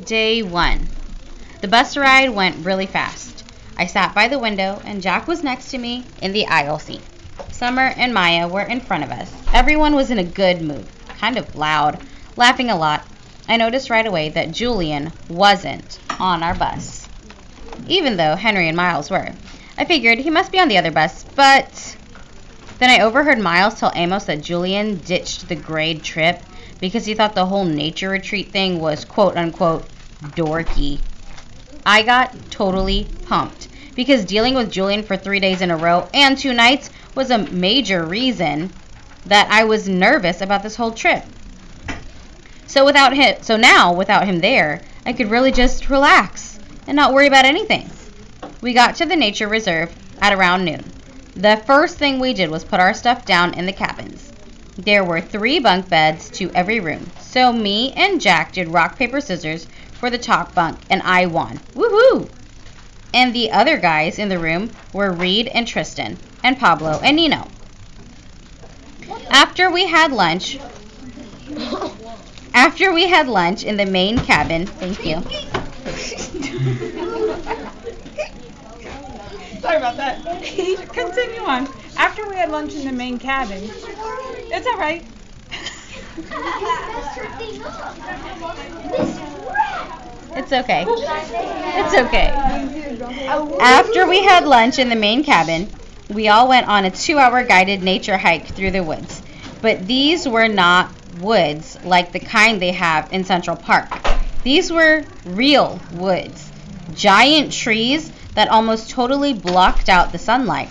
Day 1. The bus ride went really fast. I sat by the window and Jack was next to me in the aisle seat. Summer and Maya were in front of us. Everyone was in a good mood, kind of loud, laughing a lot. I noticed right away that Julian wasn't on our bus, even though Henry and Miles were. I figured he must be on the other bus, but then I overheard Miles tell Amos that Julian ditched the grade trip because he thought the whole nature retreat thing was quote-unquote dorky. I got totally pumped because dealing with Julian for 3 days in a row and 2 nights was a major reason that I was nervous about this whole trip. So now without him there, I could really just relax and not worry about anything. We got to the nature reserve at around noon. The first thing we did was put our stuff down in the cabins. There were 3 bunk beds to every room, so me and Jack did rock, paper, scissors for the top bunk, and I won. Woohoo! And the other guys in the room were Reed and Tristan, and Pablo and Nino. After we had lunch in the main cabin, thank you. Sorry about that. Continue on. After we had lunch in the main cabin, it's all right. It's okay. It's okay. After we had lunch in the main cabin, we all went on a 2-hour guided nature hike through the woods. But these were not woods like the kind they have in Central Park. These were real woods. Giant trees that almost totally blocked out the sunlight.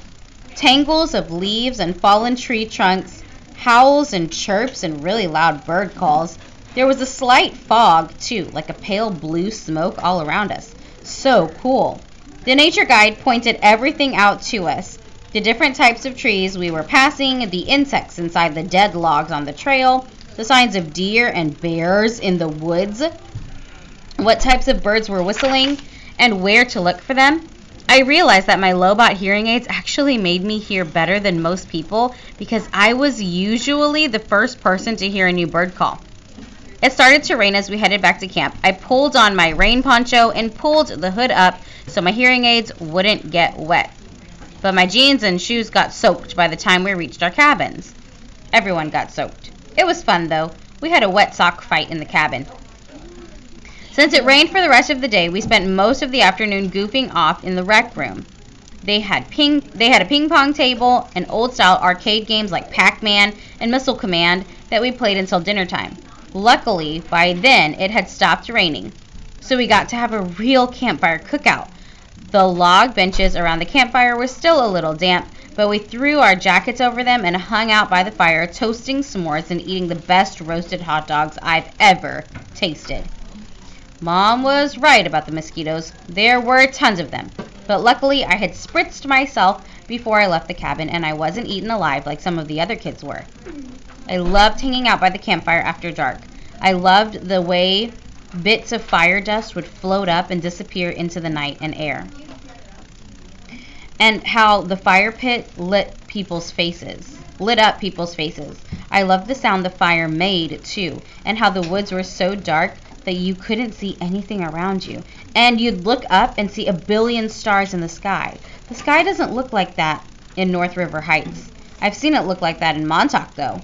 Tangles of leaves and fallen tree trunks, howls and chirps and really loud bird calls. There was a slight fog, too, like a pale blue smoke all around us. So cool. The nature guide pointed everything out to us. The different types of trees we were passing, the insects inside the dead logs on the trail, the signs of deer and bears in the woods, what types of birds were whistling, and where to look for them. I realized that my Lobot hearing aids actually made me hear better than most people because I was usually the first person to hear a new bird call. It started to rain as we headed back to camp. I pulled on my rain poncho and pulled the hood up so my hearing aids wouldn't get wet. But my jeans and shoes got soaked by the time we reached our cabins. Everyone got soaked. It was fun though. We had a wet sock fight in the cabin. Since it rained for the rest of the day, we spent most of the afternoon goofing off in the rec room. They had a ping pong table and old-style arcade games like Pac-Man and Missile Command that we played until dinner time. Luckily, by then, it had stopped raining, so we got to have a real campfire cookout. The log benches around the campfire were still a little damp, but we threw our jackets over them and hung out by the fire, toasting s'mores and eating the best roasted hot dogs I've ever tasted. Mom was right about the mosquitoes. There were tons of them. But luckily, I had spritzed myself before I left the cabin, and I wasn't eaten alive like some of the other kids were. I loved hanging out by the campfire after dark. I loved the way bits of fire dust would float up and disappear into the night and air. And how the fire pit lit up people's faces. I loved the sound the fire made, too, and how the woods were so dark that you couldn't see anything around you. And you'd look up and see a billion stars in the sky. The sky doesn't look like that in North River Heights. I've seen it look like that in Montauk, though.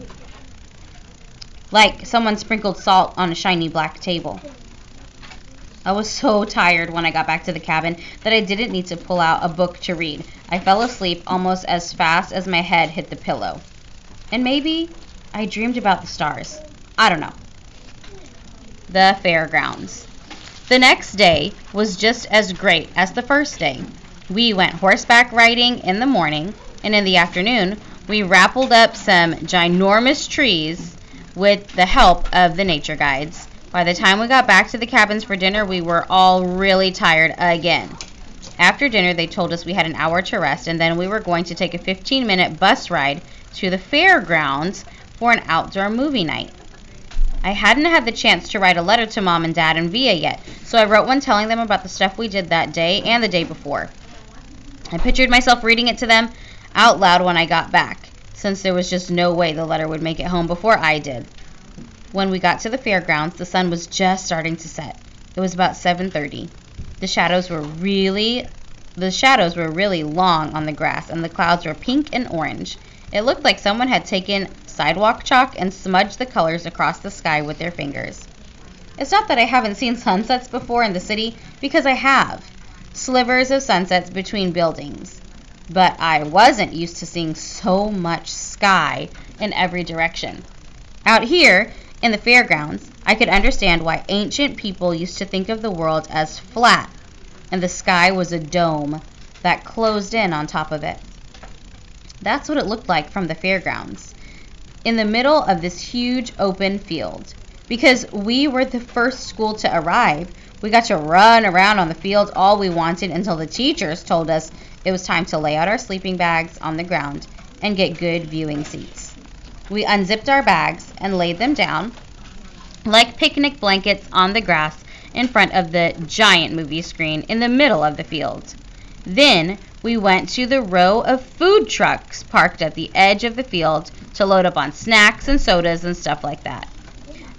Like someone sprinkled salt on a shiny black table. I was so tired when I got back to the cabin that I didn't need to pull out a book to read. I fell asleep almost as fast as my head hit the pillow. And maybe I dreamed about the stars. I don't know. The fairgrounds. The next day was just as great as the first day. We went horseback riding in the morning, and in the afternoon, we rappelled up some ginormous trees with the help of the nature guides. By the time we got back to the cabins for dinner, we were all really tired again. After dinner, they told us we had an hour to rest, and then we were going to take a 15-minute bus ride to the fairgrounds for an outdoor movie night. I hadn't had the chance to write a letter to Mom and Dad and Via yet, so I wrote one telling them about the stuff we did that day and the day before. I pictured myself reading it to them out loud when I got back, since there was just no way the letter would make it home before I did. When we got to the fairgrounds, the sun was just starting to set. It was about 7:30. The shadows were really long on the grass, and the clouds were pink and orange. It looked like someone had taken sidewalk chalk and smudged the colors across the sky with their fingers. It's not that I haven't seen sunsets before in the city, because I have. Slivers of sunsets between buildings. But I wasn't used to seeing so much sky in every direction. Out here, in the fairgrounds, I could understand why ancient people used to think of the world as flat, and the sky was a dome that closed in on top of it. That's what it looked like from the fairgrounds, in the middle of this huge open field. Because we were the first school to arrive, we got to run around on the field all we wanted until the teachers told us it was time to lay out our sleeping bags on the ground and get good viewing seats. We unzipped our bags and laid them down like picnic blankets on the grass in front of the giant movie screen in the middle of the field. Then we went to the row of food trucks parked at the edge of the field to load up on snacks and sodas and stuff like that.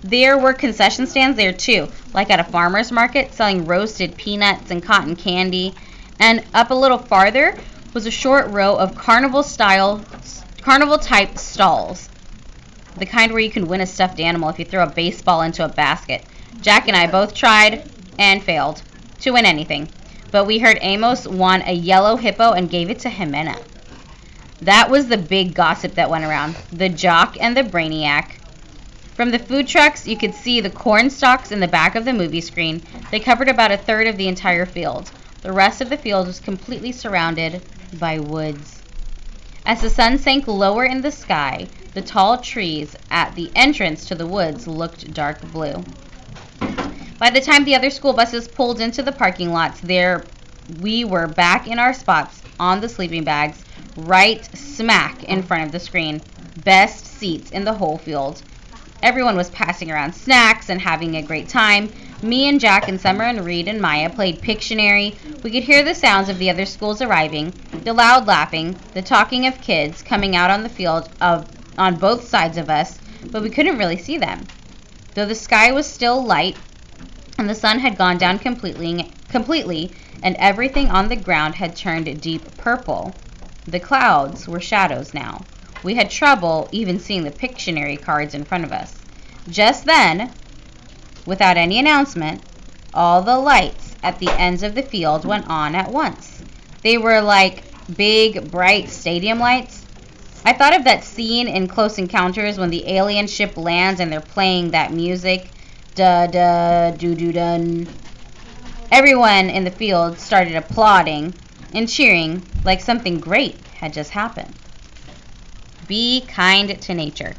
There were concession stands there too, like at a farmer's market, selling roasted peanuts and cotton candy. And up a little farther was a short row of carnival-type stalls. The kind where you can win a stuffed animal if you throw a baseball into a basket. Jack and I both tried and failed to win anything. But we heard Amos won a yellow hippo and gave it to Jimena. That was the big gossip that went around. The jock and the brainiac. From the food trucks, you could see the corn stalks in the back of the movie screen. They covered about a third of the entire field. The rest of the field was completely surrounded by woods. As the sun sank lower in the sky, the tall trees at the entrance to the woods looked dark blue. By the time the other school buses pulled into the parking lots, we were back in our spots on the sleeping bags, right smack in front of the screen. Best seats in the whole field. Everyone was passing around snacks and having a great time. Me and Jack and Summer and Reed and Maya played Pictionary. We could hear the sounds of the other schools arriving, the loud laughing, the talking of kids coming out on the field on both sides of us, but we couldn't really see them. Though the sky was still light and the sun had gone down completely and everything on the ground had turned deep purple, the clouds were shadows now. We had trouble even seeing the Pictionary cards in front of us. Just then, without any announcement, all the lights at the ends of the field went on at once. They were like big, bright stadium lights. I thought of that scene in Close Encounters when the alien ship lands and they're playing that music. Da-da-doo-doo-dun. Everyone in the field started applauding and cheering like something great had just happened. Be kind to nature.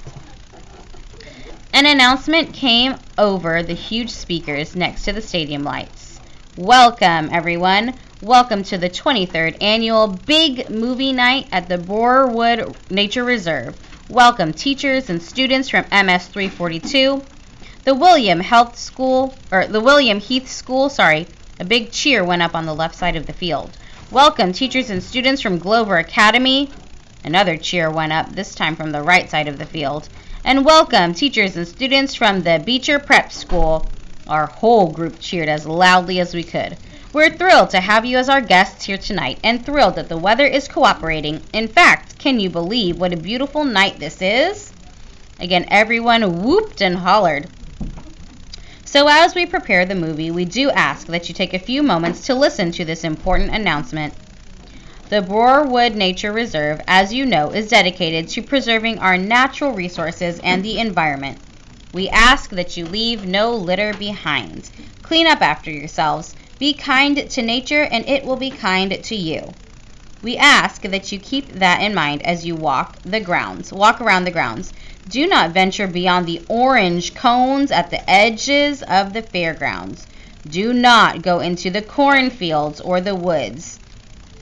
An announcement came over the huge speakers next to the stadium lights. Welcome, everyone. Welcome to the 23rd annual Big Movie Night at the Borewood Nature Reserve. Welcome, teachers and students from MS 342. The William Heath School. A big cheer went up on the left side of the field. Welcome, teachers and students from Glover Academy. Another cheer went up, this time from the right side of the field. And welcome, teachers and students from the Beecher Prep School. Our whole group cheered as loudly as we could. We're thrilled to have you as our guests here tonight and thrilled that the weather is cooperating. In fact, can you believe what a beautiful night this is? Again, everyone whooped and hollered. So as we prepare the movie, we do ask that you take a few moments to listen to this important announcement. The Borewood Nature Reserve, as you know, is dedicated to preserving our natural resources and the environment. We ask that you leave no litter behind. Clean up after yourselves. Be kind to nature and it will be kind to you. We ask that you keep that in mind as you walk around the grounds. Do not venture beyond the orange cones at the edges of the fairgrounds. Do not go into the cornfields or the woods.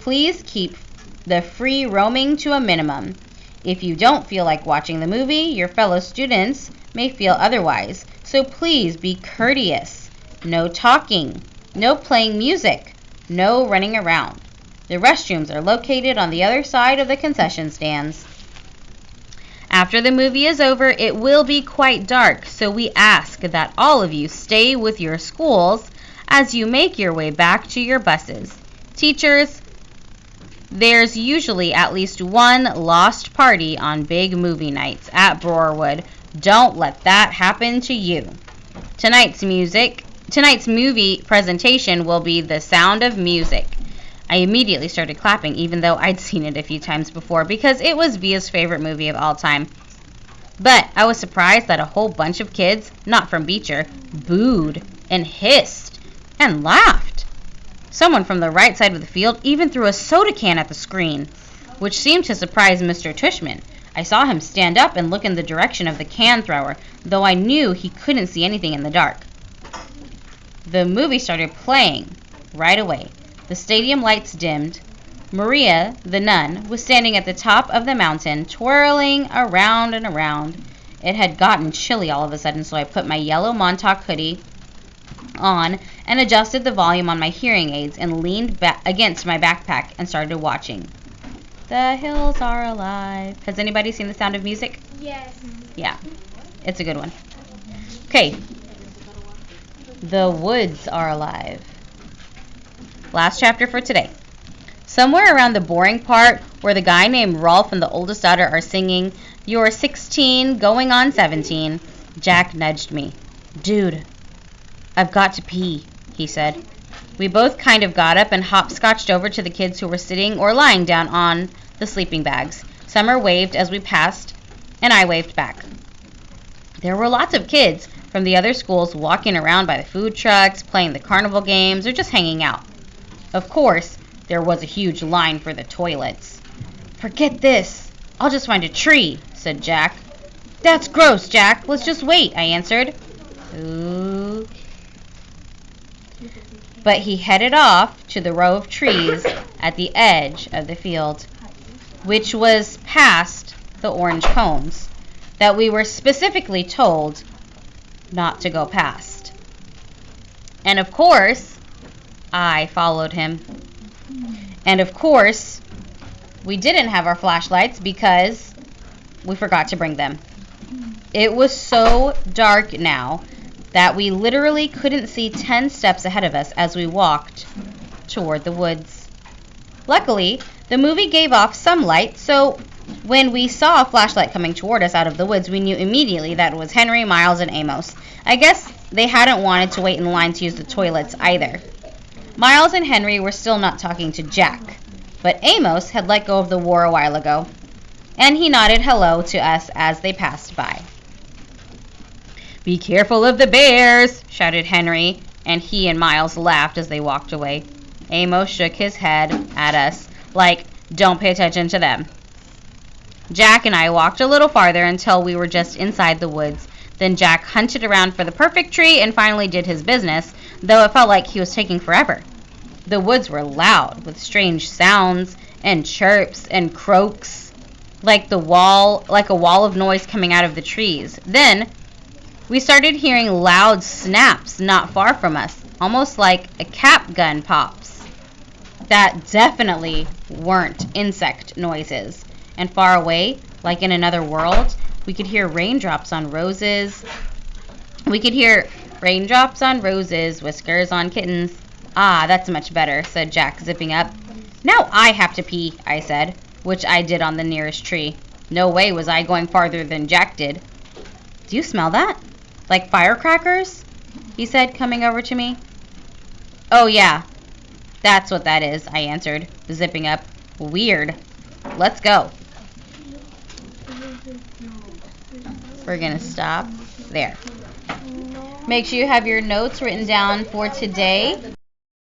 Please keep the free roaming to a minimum. If you don't feel like watching the movie, your fellow students may feel otherwise. So please be courteous. No talking. No playing music. No running around. The restrooms are located on the other side of the concession stands. After the movie is over, it will be quite dark, so we ask that all of you stay with your schools as you make your way back to your buses. Teachers, there's usually at least one lost party on big movie nights at Broarwood. Don't let that happen to you. Tonight's movie presentation will be The Sound of Music. I immediately started clapping, even though I'd seen it a few times before, because it was Via's favorite movie of all time. But I was surprised that a whole bunch of kids, not from Beecher, booed and hissed and laughed. Someone from the right side of the field even threw a soda can at the screen, which seemed to surprise Mr. Tushman. I saw him stand up and look in the direction of the can thrower, though I knew he couldn't see anything in the dark. The movie started playing right away. The stadium lights dimmed. Maria, the nun, was standing at the top of the mountain, twirling around and around. It had gotten chilly all of a sudden, so I put my yellow Montauk hoodie on and adjusted the volume on my hearing aids and leaned back against my backpack and started watching. The hills are alive. Has anybody seen The Sound of Music? Yes. Yeah, it's a good one. Okay. The woods are alive. Last chapter for today. Somewhere around the boring part where the guy named Rolf and the oldest daughter are singing, "You're 16, going on 17, Jack nudged me. "Dude, I've got to pee," he said. We both kind of got up and hopscotched over to the kids who were sitting or lying down on the sleeping bags. Summer waved as we passed, and I waved back. There were lots of kids from the other schools walking around by the food trucks, playing the carnival games, or just hanging out. Of course, there was a huge line for the toilets. "Forget this. I'll just find a tree," said Jack. "That's gross, Jack. Let's just wait," I answered. Ooh. But he headed off to the row of trees at the edge of the field, which was past the orange cones that we were specifically told not to go past. And of course, I followed him. And of course, we didn't have our flashlights because we forgot to bring them. It was so dark now that we literally couldn't see 10 steps ahead of us as we walked toward the woods. Luckily, the movie gave off some light, so when we saw a flashlight coming toward us out of the woods, we knew immediately that it was Henry, Miles, and Amos. I guess they hadn't wanted to wait in line to use the toilets either. Miles and Henry were still not talking to Jack, but Amos had let go of the war a while ago, and he nodded hello to us as they passed by. "Be careful of the bears," shouted Henry, and he and Miles laughed as they walked away. Amos shook his head at us, like, "Don't pay attention to them." Jack and I walked a little farther until we were just inside the woods. Then Jack hunted around for the perfect tree and finally did his business, though it felt like he was taking forever. The woods were loud, with strange sounds and chirps and croaks, like a wall of noise coming out of the trees. Then we started hearing loud snaps not far from us, almost like a cap gun pops. That definitely weren't insect noises. And far away, like in another world, we could hear raindrops on roses. Whiskers on kittens. "Ah, that's much better," said Jack, zipping up. "Now I have to pee," I said, which I did on the nearest tree. No way was I going farther than Jack did. "Do you smell that? Like firecrackers?" he said, coming over to me. "Oh yeah, that's what that is," I answered, zipping up. "Weird. Let's go." We're gonna stop there. Make sure you have your notes written down for today.